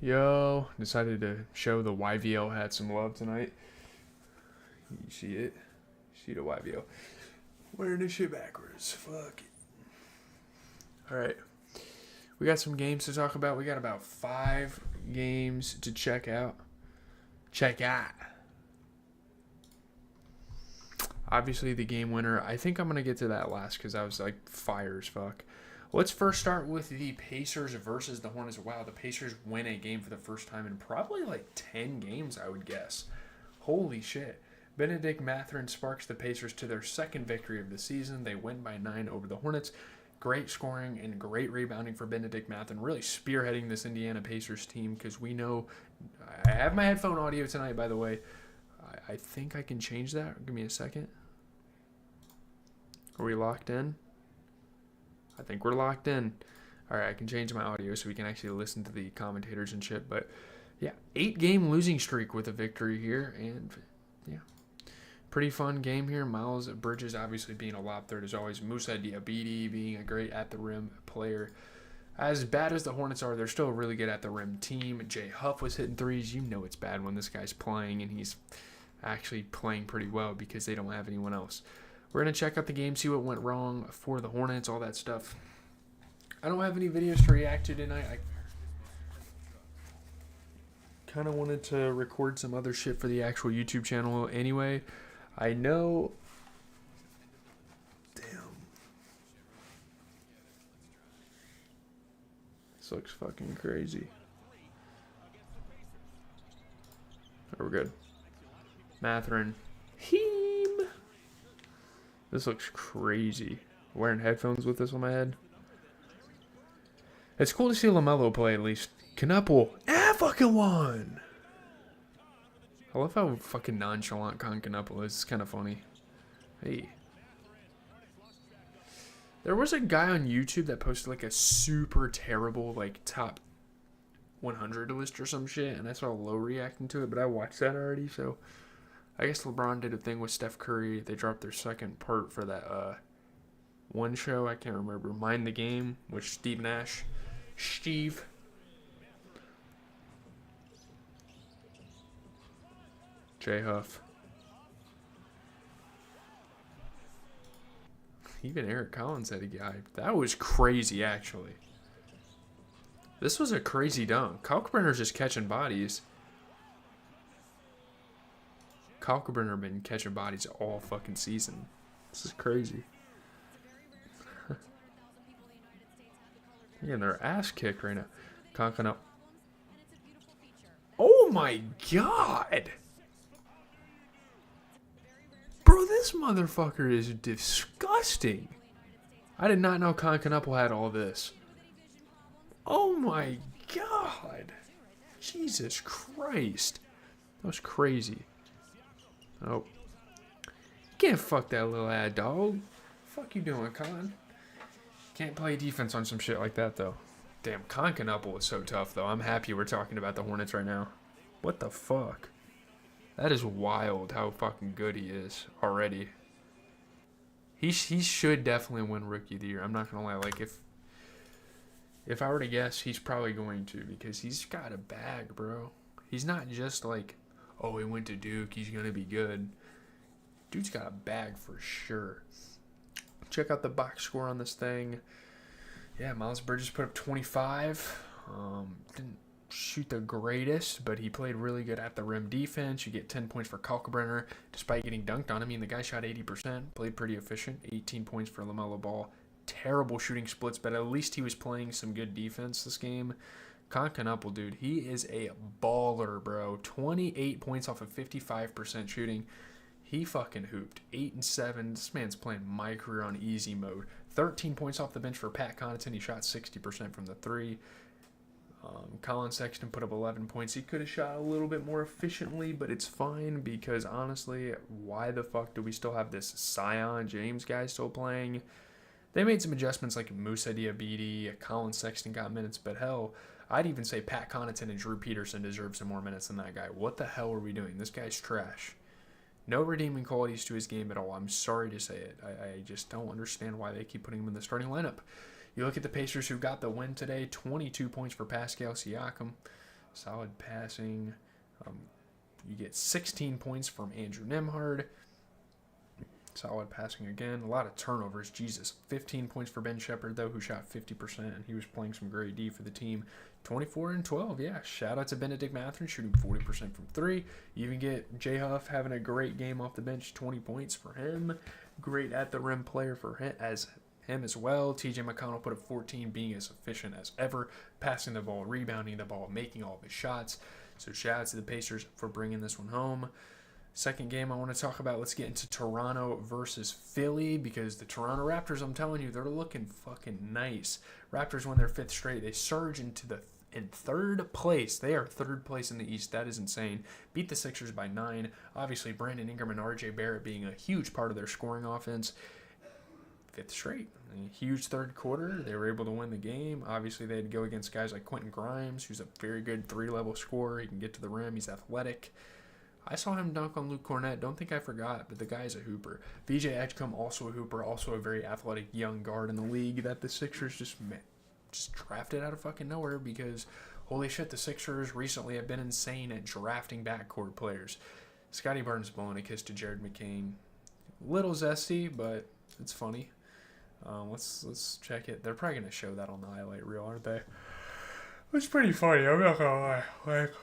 Yo, decided to show the YVL had some love tonight. You see it? See the YVL. Wearing this shit backwards. Fuck it. Alright. We got some games to talk about. We got about 5 games to check out. Obviously, the game winner. I think I'm going to get to that last because I was like fire as fuck. Let's first start with the Pacers versus the Hornets. Wow, the Pacers win a game for the first time in probably like 10 games, I would guess. Holy shit. Benedict Mathurin sparks the Pacers to their second victory of the season. They win by 9 over the Hornets. Great scoring and great rebounding for Benedict Mathurin, really spearheading this Indiana Pacers team because we know... I have my headphone audio tonight, by the way. I think I can change that. Give me a second. Are we locked in? I think we're locked in. All right, I can change my audio so we can actually listen to the commentators and shit. But, yeah, 8-game losing streak with a victory here. And, yeah, pretty fun game here. Miles Bridges obviously being a lob threat as always. Musa Diabate being a great at-the-rim player. As bad as the Hornets are, they're still a really good at-the-rim team. Jay Huff was hitting threes. You know it's bad when this guy's playing, and he's actually playing pretty well because they don't have anyone else. We're going to check out the game, see what went wrong for the Hornets, all that stuff. I don't have any videos to react to tonight. I kind of wanted to record some other shit for the actual YouTube channel anyway. I know... Damn. This looks fucking crazy. Oh, we're good. Mathurin. This looks crazy. Wearing headphones with this on my head. It's cool to see LaMelo play at least. Knuppel. Fucking won! I love how fucking nonchalant Knuppel is. It's kind of funny. Hey. There was a guy on YouTube that posted like a super terrible like top 100 list or some shit. And I saw Low reacting to it, but I watched that already, so... I guess LeBron did a thing with Steph Curry. They dropped their second part for that one show. I can't remember. Mind the Game, with Steve Nash. Steve. Jay Huff. Even Eric Collins had a guy. That was crazy, actually. This was a crazy dunk. Kalkbrenner's just catching bodies. Kalkbrenner been catching bodies all fucking season. This is crazy. Yeah, their ass kicked right now. Conking up. Oh my god! Bro, this motherfucker is disgusting. I did not know Conkinupple had all this. Oh my god. Jesus Christ. That was crazy. Oh. Can't fuck that little ad dog. Fuck you doing, Con? Can't play defense on some shit like that, though. Damn, Conkinupple is so tough, though. I'm happy we're talking about the Hornets right now. What the fuck? That is wild how fucking good he is already. He should definitely win Rookie of the Year. I'm not going to lie. Like, if I were to guess, he's probably going to because he's got a bag, bro. He's not just like... Oh, he went to Duke. He's going to be good. Dude's got a bag for sure. Check out the box score on this thing. Yeah, Miles Bridges put up 25. Didn't shoot the greatest, but he played really good at the rim defense. You get 10 points for Kalkbrenner, despite getting dunked on. I mean, the guy shot 80%. Played pretty efficient. 18 points for LaMelo Ball. Terrible shooting splits, but at least he was playing some good defense this game. Conkinupple, dude, he is a baller, bro. 28 points off of 55% shooting. He fucking hooped. 8 and 7. This man's playing my career on easy mode. 13 points off the bench for Pat Connaughton. He shot 60% from the 3. Colin Sexton put up 11 points. He could have shot a little bit more efficiently, but it's fine because, honestly, why the fuck do we still have this Zion James guy still playing? They made some adjustments like Musa Diabate, Colin Sexton got minutes, but hell... I'd even say Pat Connaughton and Drew Peterson deserve some more minutes than that guy. What the hell are we doing? This guy's trash. No redeeming qualities to his game at all. I'm sorry to say it. I just don't understand why they keep putting him in the starting lineup. You look at the Pacers who got the win today. 22 points for Pascal Siakam. Solid passing. You get 16 points from Andrew Nemhard. Solid passing again. A lot of turnovers. Jesus. 15 points for Ben Shepherd, though, who shot 50%, and he was playing some great D for the team. 24 and 12. Yeah, shout out to Benedict Mathurin shooting 40% from 3. You even get J Huff having a great game off the bench. 20 points for him. Great at the rim player for him as well. TJ McConnell put up 14, being as efficient as ever. Passing the ball, rebounding the ball, making all of his shots. So shout out to the Pacers for bringing this one home. Second game I want to talk about, let's get into Toronto versus Philly, because the Toronto Raptors, I'm telling you, they're looking fucking nice. Raptors win their 5th straight. They surge into in 3rd place. They are 3rd place in the East. That is insane. Beat the Sixers by 9. Obviously, Brandon Ingram and RJ Barrett being a huge part of their scoring offense. 5th straight. A huge 3rd quarter. They were able to win the game. Obviously, they had to go against guys like Quentin Grimes, who's a very good 3-level scorer. He can get to the rim. He's athletic. I saw him dunk on Luke Cornett. Don't think I forgot, but the guy's a hooper. VJ Edgecombe, also a hooper, also a very athletic young guard in the league that the Sixers just drafted out of fucking nowhere, because holy shit, the Sixers recently have been insane at drafting backcourt players. Scotty Barnes blowing a kiss to Jared McCain. Little zesty, but it's funny. Let's check it. They're probably going to show that on the highlight reel, aren't they? It's pretty funny, I'm not going to lie. Like,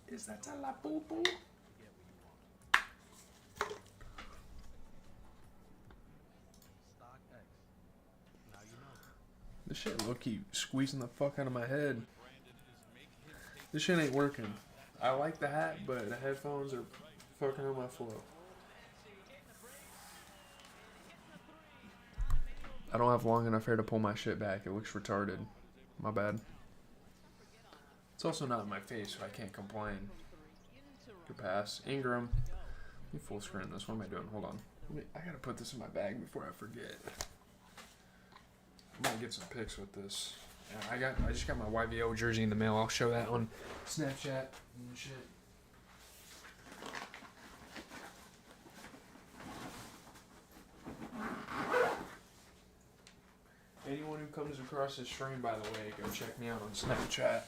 is that a la boo boo? This shit low-key squeezing the fuck out of my head. This shit ain't working. I like the hat, but the headphones are fucking on my flow. I don't have long enough hair to pull my shit back. It looks retarded. My bad. It's also not in my face, so I can't complain. Good pass. Ingram. Let me full screen this. What am I doing? Hold on. I gotta put this in my bag before I forget. I'm gonna get some pics with this. Yeah, I just got my YVO jersey in the mail. I'll show that on Snapchat and shit. Anyone who comes across this stream, by the way, go check me out on Snapchat.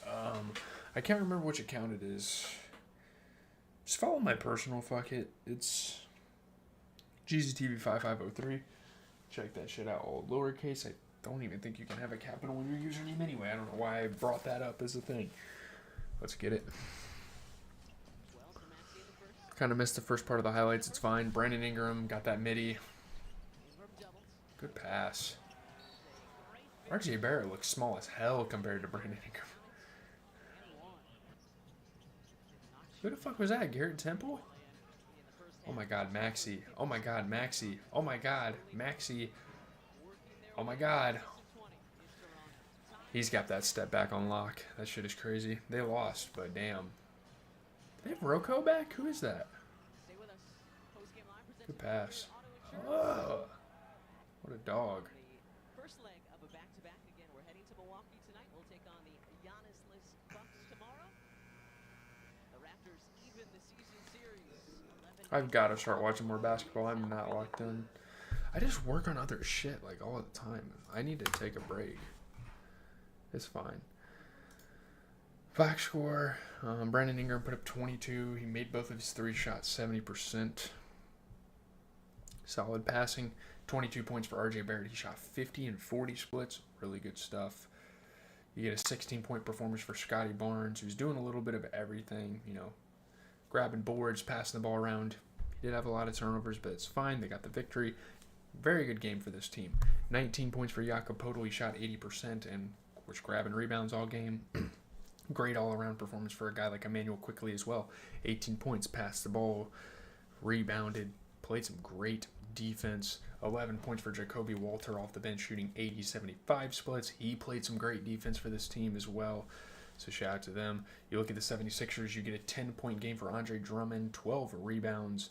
I can't remember which account it is. Just follow my personal, fuck it. It's GZTV5503. Check that shit out. All lowercase. I don't even think you can have a capital in your username anyway. I don't know why I brought that up as a thing. Let's get it. Kind of missed the first part of the highlights. It's fine. Brandon Ingram got that midi. Good pass. RJ Barrett looks small as hell compared to Brandon Ingram. Who the fuck was that? Garrett Temple? Oh my god, Maxey. Oh my god, Maxey. Oh my god, Maxey. Oh my god. He's got that step back on lock. That shit is crazy. They lost, but damn. Do they have Rocco back? Who is that? Good pass. Oh, what a dog. First leg of a back-to-back again. We're heading to Milwaukee tonight. We'll take on the Giannis-less Bucks tomorrow. The Raptors even the season series. I've got to start watching more basketball. I'm not locked in. I just work on other shit like all the time. I need to take a break. It's fine. Box score. Brandon Ingram put up 22. He made both of his 3 shots 70%. Solid passing. 22 points for RJ Barrett. He shot 50 and 40 splits. Really good stuff. You get a 16-point performance for Scotty Barnes, who's doing a little bit of everything, you know, grabbing boards, passing the ball around. He did have a lot of turnovers, but it's fine. They got the victory. Very good game for this team. 19 points for Jakob Poeltl. He shot 80% and was grabbing rebounds all game. Great all-around performance for a guy like Emmanuel Quickly as well. 18 points, passed the ball, rebounded, played some great defense. 11 points for Jacoby Walter off the bench, shooting 80-75 splits. He played some great defense for this team as well, so shout out to them. You look at the 76ers, you get a 10-point game for Andre Drummond, 12 rebounds.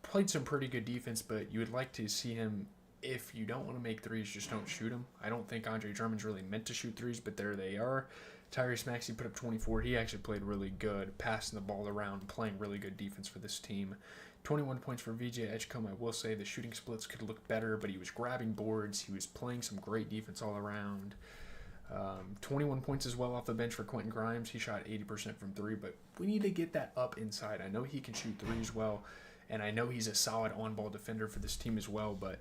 Played some pretty good defense, but you would like to see him if you don't want to make threes, just don't shoot them. I don't think Andre Drummond's really meant to shoot threes, but there they are. Tyrese Maxey put up 24. He actually played really good, passing the ball around, playing really good defense for this team. 21 points for VJ Edgecombe. I will say the shooting splits could look better, but he was grabbing boards. He was playing some great defense all around. 21 points as well off the bench for Quentin Grimes. He shot 80% from three, but we need to get that up inside. I know he can shoot threes well, and I know he's a solid on-ball defender for this team as well, but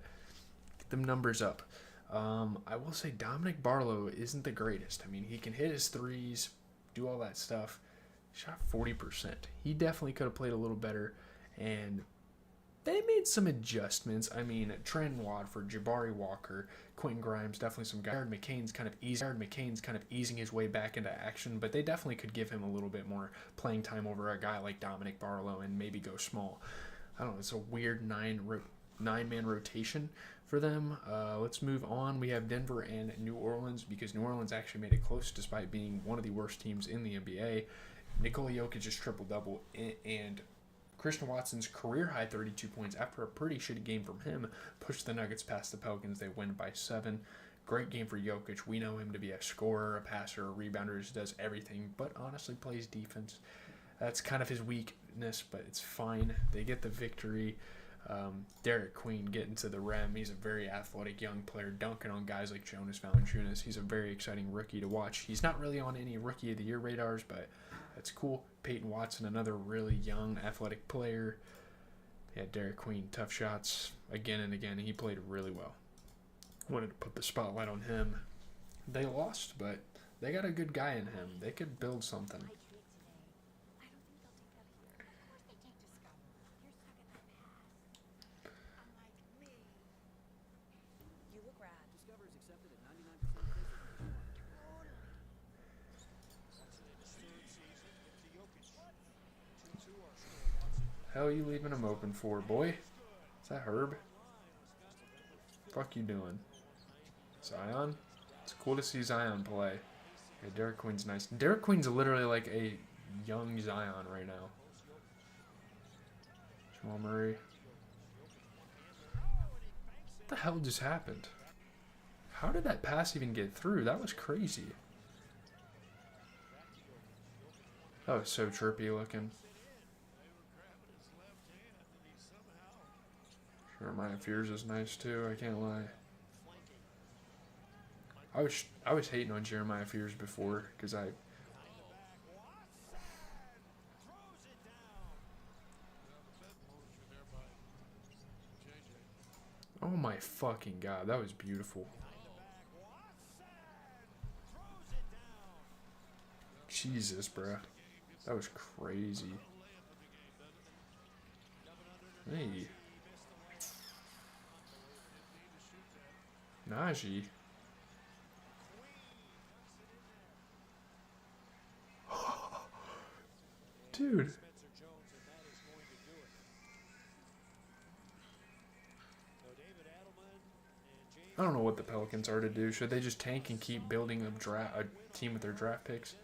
get them numbers up. I will say Dominic Barlow isn't the greatest. I mean, he can hit his threes, do all that stuff. Shot 40%. He definitely could have played a little better, and they made some adjustments. I mean, Trent Watford, Jabari Walker, Quentin Grimes, definitely some guys. Jared McCain's kind of easing his way back into action, but they definitely could give him a little bit more playing time over a guy like Dominic Barlow and maybe go small. I don't know. It's a weird nine-man rotation for them. Let's move on. We have Denver and New Orleans, because New Orleans actually made it close despite being one of the worst teams in the NBA. Nikola Jokic just triple-double, and Christian Watson's career-high 32 points after a pretty shitty game from him pushed the Nuggets past the Pelicans. They win by 7. Great game for Jokic. We know him to be a scorer, a passer, a rebounder, just does everything, but honestly plays defense. That's kind of his weakness, but it's fine. They get the victory. Derek Queen getting to the rim. He's a very athletic young player, dunking on guys like Jonas Valanciunas. He's a very exciting rookie to watch. He's not really on any Rookie of the Year radars, but that's cool. Peyton Watson, another really young, athletic player. Yeah, Derek Queen, tough shots again and again. He played really well. Wanted to put the spotlight on him. They lost, but they got a good guy in him. They could build something. Hell you leaving him open for, boy? Is that Herb? Fuck you doing? Zion? It's cool to see Zion play. Yeah, Derek Queen's nice. Derek Queen's literally like a young Zion right now. Jamal Murray. What the hell just happened? How did that pass even get through? That was crazy. That was so chirpy looking. Jeremiah Fears is nice too, I can't lie. I was hating on Jeremiah Fears before because oh my fucking god, that was beautiful. Jesus, bruh. That was crazy. Hey. Najee. Dude. I don't know what the Pelicans are to do. Should they just tank and keep building a team with their draft picks?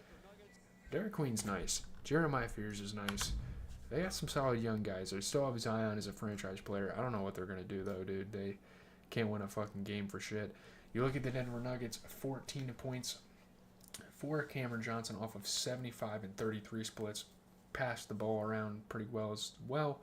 Derek Queen's nice. Jeremiah Fears is nice. They got some solid young guys. They still have Zion as a franchise player. I don't know what they're going to do, though, dude. They can't win a fucking game for shit. You look at the Denver Nuggets, 14 points for Cameron Johnson off of 75 and 33 splits. Passed the ball around pretty well as well.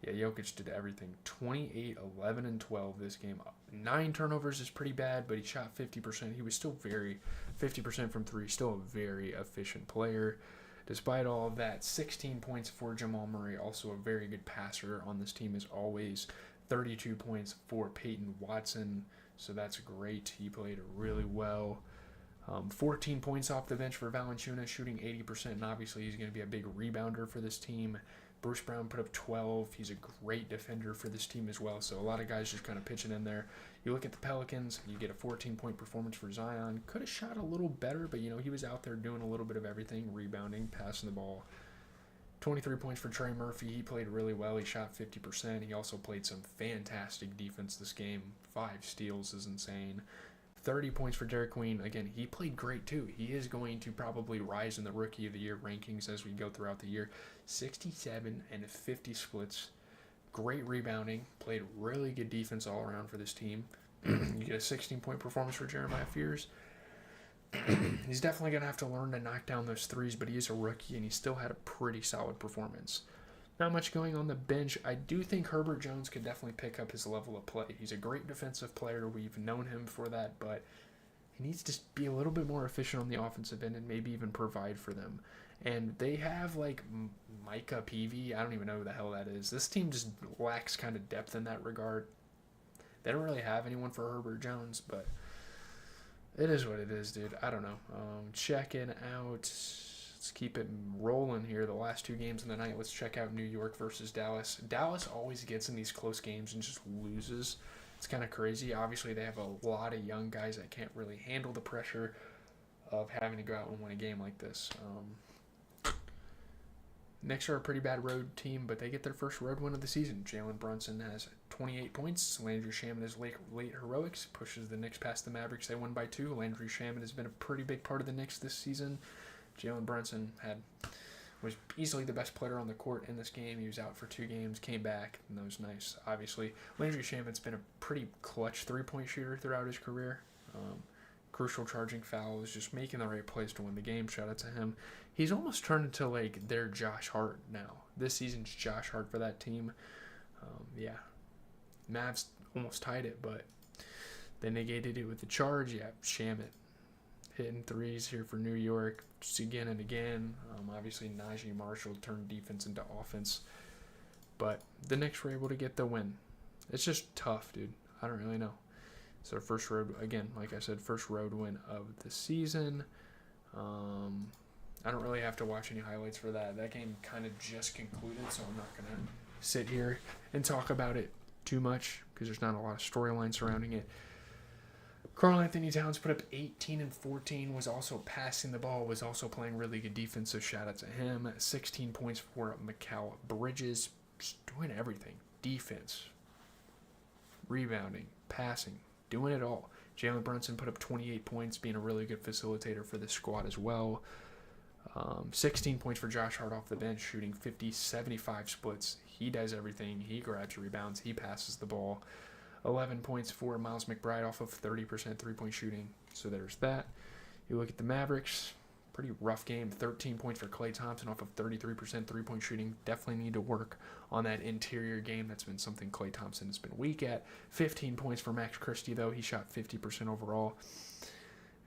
Yeah, Jokic did everything. 28, 11, and 12 this game. 9 turnovers is pretty bad, but he shot 50%. He was still 50% from 3, still a very efficient player. Despite all of that, 16 points for Jamal Murray, also a very good passer on this team as always. 32 points for Peyton Watson, so that's great. He played really well. 14 points off the bench for Valanciunas, shooting 80%, and obviously he's going to be a big rebounder for this team. Bruce Brown put up 12. He's a great defender for this team as well, so a lot of guys just kind of pitching in there. You look at the Pelicans, you get a 14-point performance for Zion. Could have shot a little better, but, he was out there doing a little bit of everything, rebounding, passing the ball. 23 points for Trey Murphy. He played really well. He shot 50%. He also played some fantastic defense this game. 5 steals is insane. 30 points for Derek Queen. Again, he played great too. He is going to probably rise in the Rookie of the Year rankings as we go throughout the year. 67 and 50 splits. great rebounding, played really good defense all around for this team. You get a 16-point performance for Jeremiah Fears. He's definitely going to have to learn to knock down those threes, but he is a rookie, and he still had a pretty solid performance. Not much going on the bench. I do think Herbert Jones could definitely pick up his level of play. He's a great defensive player. We've known him for that, but he needs to be a little bit more efficient on the offensive end and maybe even provide for them. And they have, like, Micah Peavy. I don't even know who the hell that is. This team just lacks kind of depth in that regard. They don't really have anyone for Herbert Jones, but it is what it is, dude. I don't know. Checking out. Let's keep it rolling here. The last 2 games of the night. Let's check out New York versus Dallas. Dallas always gets in these close games and just loses. It's kind of crazy. Obviously, they have a lot of young guys that can't really handle the pressure of having to go out and win a game like this. Knicks are a pretty bad road team, but they get their first road win of the season. Jalen Brunson has 28 points. Landry Shamet late heroics pushes the Knicks past the Mavericks. They won by 2. Landry Shamet has been a pretty big part of the Knicks this season. Jalen Brunson was easily the best player on the court in this game. He was out for 2 games, came back, and that was nice. Obviously, Landry Shamet's been a pretty clutch 3-point shooter throughout his career. Crucial charging fouls, just making the right plays to win the game. Shout out to him. He's almost turned into, like, their Josh Hart now. This season's Josh Hart for that team. Yeah. Mavs almost tied it, but they negated it with the charge. Yeah, Shamet hitting threes here for New York just again and again. Obviously, Najee Marshall turned defense into offense. But the Knicks were able to get the win. It's just tough, dude. I don't really know. It's their first road, again, like I said, first road win of the season. I don't really have to watch any highlights for that. That game kind of just concluded, so I'm not going to sit here and talk about it too much because there's not a lot of storyline surrounding it. Karl Anthony Towns put up 18 and 14, was also passing the ball, was also playing really good defense, so shout out to him. 16 points for Mikal Bridges, just doing everything. Defense, rebounding, passing, doing it all. Jalen Brunson put up 28 points, being a really good facilitator for the squad as well. 16 points for Josh Hart off the bench, shooting 50-75 splits. He does everything. He grabs rebounds. He passes the ball. 11 points for Miles McBride off of 30% three-point shooting. So there's that. You look at the Mavericks, pretty rough game. 13 points for Klay Thompson off of 33% three-point shooting. Definitely need to work on that interior game. That's been something Klay Thompson has been weak at. 15 points for Max Christie, though. He shot 50% overall.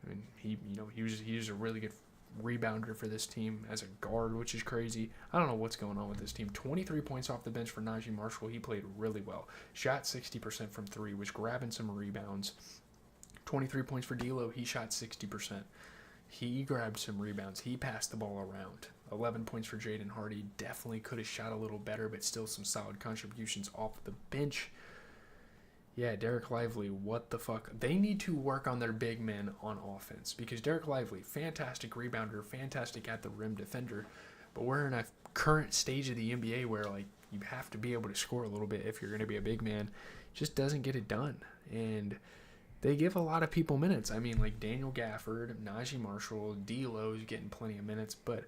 I mean, he was a really good rebounder for this team as a guard, which is crazy. I don't know what's going on with this team. 23 points off the bench for Najee Marshall. He played really well. Shot 60% from 3, was grabbing some rebounds. 23 points for D'Lo. He shot 60%. He grabbed some rebounds. He passed the ball around. 11 points for Jaden Hardy. Definitely could have shot a little better, but still some solid contributions off the bench. Yeah, Derek Lively, what the fuck? They need to work on their big men on offense because Derek Lively, fantastic rebounder, fantastic at the rim defender, but we're in a current stage of the NBA where, like, you have to be able to score a little bit if you're going to be a big man. Just doesn't get it done. And they give a lot of people minutes. I mean, like Daniel Gafford, Najee Marshall, D'Lo's getting plenty of minutes, but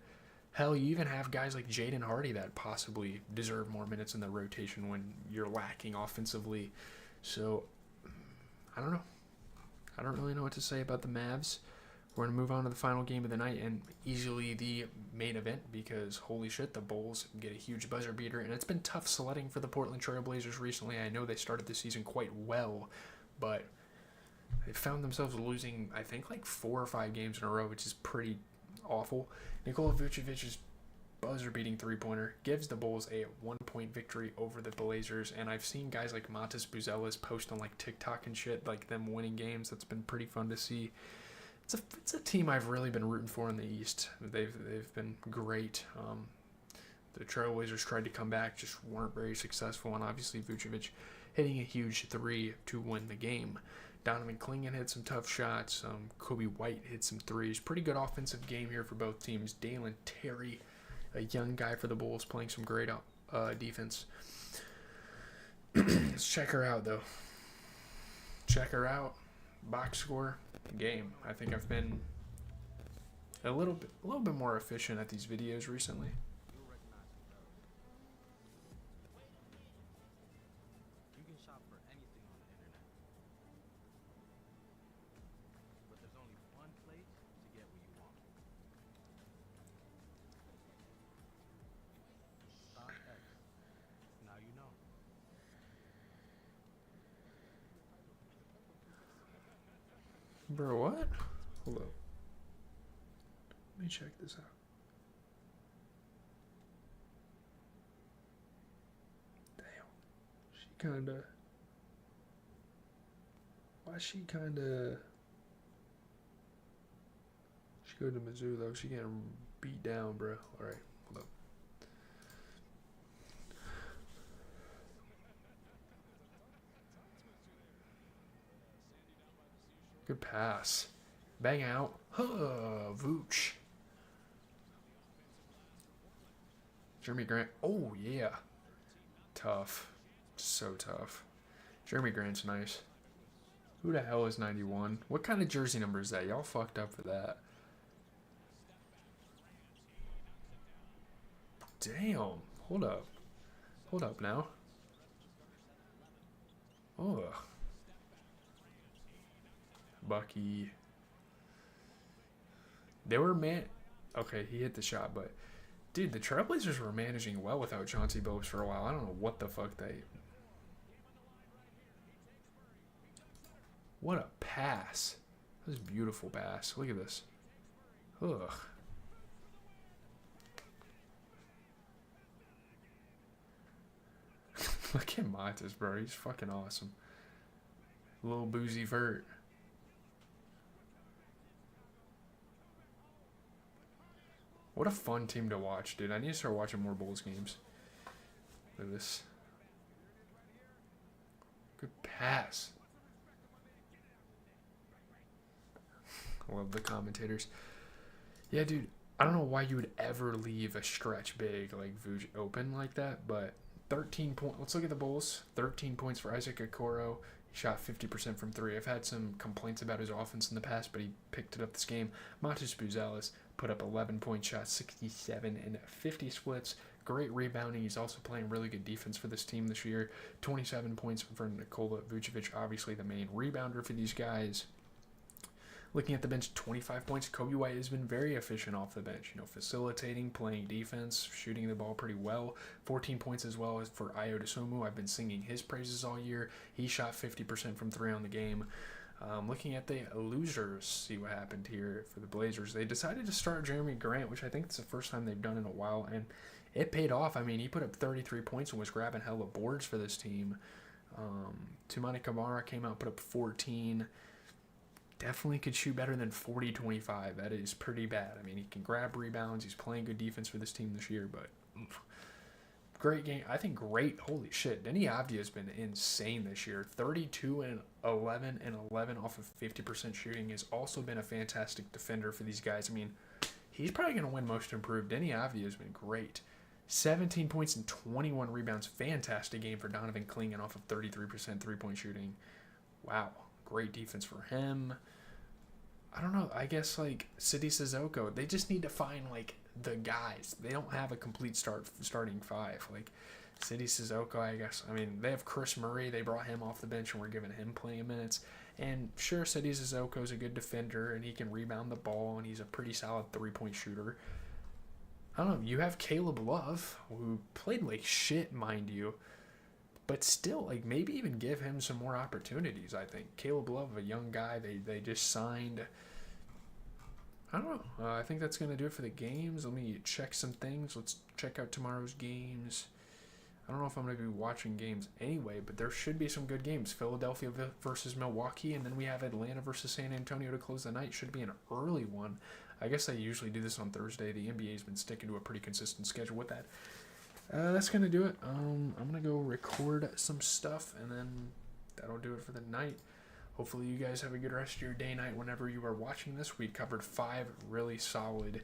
hell, you even have guys like Jaden Hardy that possibly deserve more minutes in the rotation when you're lacking offensively. So, I don't know. I don't really know what to say about the Mavs. We're going to move on to the final game of the night and easily the main event because, holy shit, the Bulls get a huge buzzer beater. And it's been tough sledding for the Portland Trail Blazers recently. I know they started the season quite well, but they found themselves losing, I think, like 4 or 5 games in a row, which is pretty awful. Nikola Vucevic's buzzer-beating three-pointer gives the Bulls a 1-point victory over the Blazers, and I've seen guys like Matas Buzelis post on like TikTok and shit, like them winning games. That's been pretty fun to see. It's a team I've really been rooting for in the East. They've been great. The Trailblazers tried to come back, just weren't very successful, and obviously Vucevic hitting a huge 3 to win the game. Donovan Clingan hit some tough shots. Kobe White hit some threes. Pretty good offensive game here for both teams. Dalen Terry, a young guy for the Bulls, playing some great defense. Let's check her out, though. Check her out. Box score, game. I think I've been a little bit more efficient at these videos recently. Bro, what? Hold up. Let me check this out. Damn. She kinda... Why she kinda... She go to Mizzou though. She getting beat down, bro. Alright, hold up. Good pass. Bang out. Huh, Vooch. Jeremy Grant. Oh, yeah. Tough. So tough. Jeremy Grant's nice. Who the hell is 91? What kind of jersey number is that? Y'all fucked up for that. Damn. Hold up. Hold up now. Ugh. Bucky. They were Okay, he hit the shot, but dude, the Trailblazers were managing well without Chauncey Billups for a while. I don't know what the fuck they. What a pass! That was a beautiful pass. Look at this. Ugh. Look at Matas, bro. He's fucking awesome. Little boozy vert. What a fun team to watch, dude. I need to start watching more Bulls games. Look at this. Good pass. I love the commentators. Yeah, dude. I don't know why you would ever leave a stretch big like Vooch open like that, but 13 points. Let's look at the Bulls. 13 points for Isaac Okoro. He shot 50% from three. I've had some complaints about his offense in the past, but he picked it up this game. Matas Buzelis put up 11-point shots, 67 and 50 splits. Great rebounding. He's also playing really good defense for this team this year. 27 points for Nikola Vucevic, obviously the main rebounder for these guys. Looking at the bench, 25 points. Kobe White has been very efficient off the bench. Facilitating, playing defense, shooting the ball pretty well. 14 points as well as for Ayo Dosunmu. I've been singing his praises all year. He shot 50% from three on the game. Looking at the losers, see what happened here for the Blazers. They decided to start Jeremy Grant, which I think it's the first time they've done in a while, and it paid off. I mean, he put up 33 points and was grabbing hella boards for this team. Toumani Camara came out, put up 14. Definitely could shoot better than 40-25. That is pretty bad. I mean, he can grab rebounds. He's playing good defense for this team this year, but great game. I think great. Holy shit. Denny Avdia has been insane this year. 32 and 11 and 11 off of 50% shooting. Has also been a fantastic defender for these guys. I mean, he's probably going to win most improved. Denny Avdia has been great. 17 points and 21 rebounds. Fantastic game for Donovan Clingan off of 33% three-point shooting. Wow. Great defense for him. I don't know. I guess, like, City Sissoko, they just need to find, like, the guys. They don't have a complete starting five. Like, City Sissoko, I guess. I mean, they have Chris Murray. They brought him off the bench, and we're giving him plenty of minutes. And, sure, City Sissoko is a good defender, and he can rebound the ball, and he's a pretty solid three-point shooter. I don't know. You have Caleb Love, who played like shit, mind you. But still, like, maybe even give him some more opportunities, I think. Caleb Love, a young guy, they just signed. I don't know. I think that's going to do it for the games. Let me check some things. Let's check out tomorrow's games. I don't know if I'm going to be watching games anyway, but there should be some good games. Philadelphia versus Milwaukee, and then we have Atlanta versus San Antonio to close the night. Should be an early one. I guess I usually do this on Thursday. The NBA's been sticking to a pretty consistent schedule with that. That's going to do it. I'm going to go record some stuff, and then that'll do it for the night. Hopefully you guys have a good rest of your day, night, whenever you are watching this. We covered 5 really solid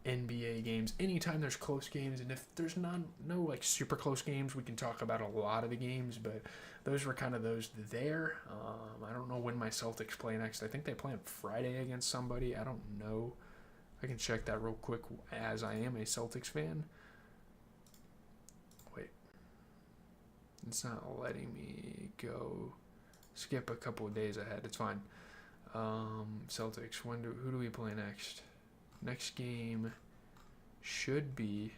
NBA games. Anytime there's close games, and if there's no like super close games, we can talk about a lot of the games, but those were kind of those there. I don't know when my Celtics play next. I think they play on Friday against somebody. I don't know. I can check that real quick as I am a Celtics fan. Wait. It's not letting me go skip a couple of days ahead. It's fine. Celtics, who do we play next? Next game should be...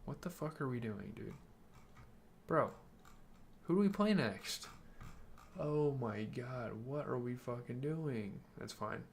What the fuck are we doing, dude? Bro, who do we play next? Oh my god, what are we fucking doing? That's fine.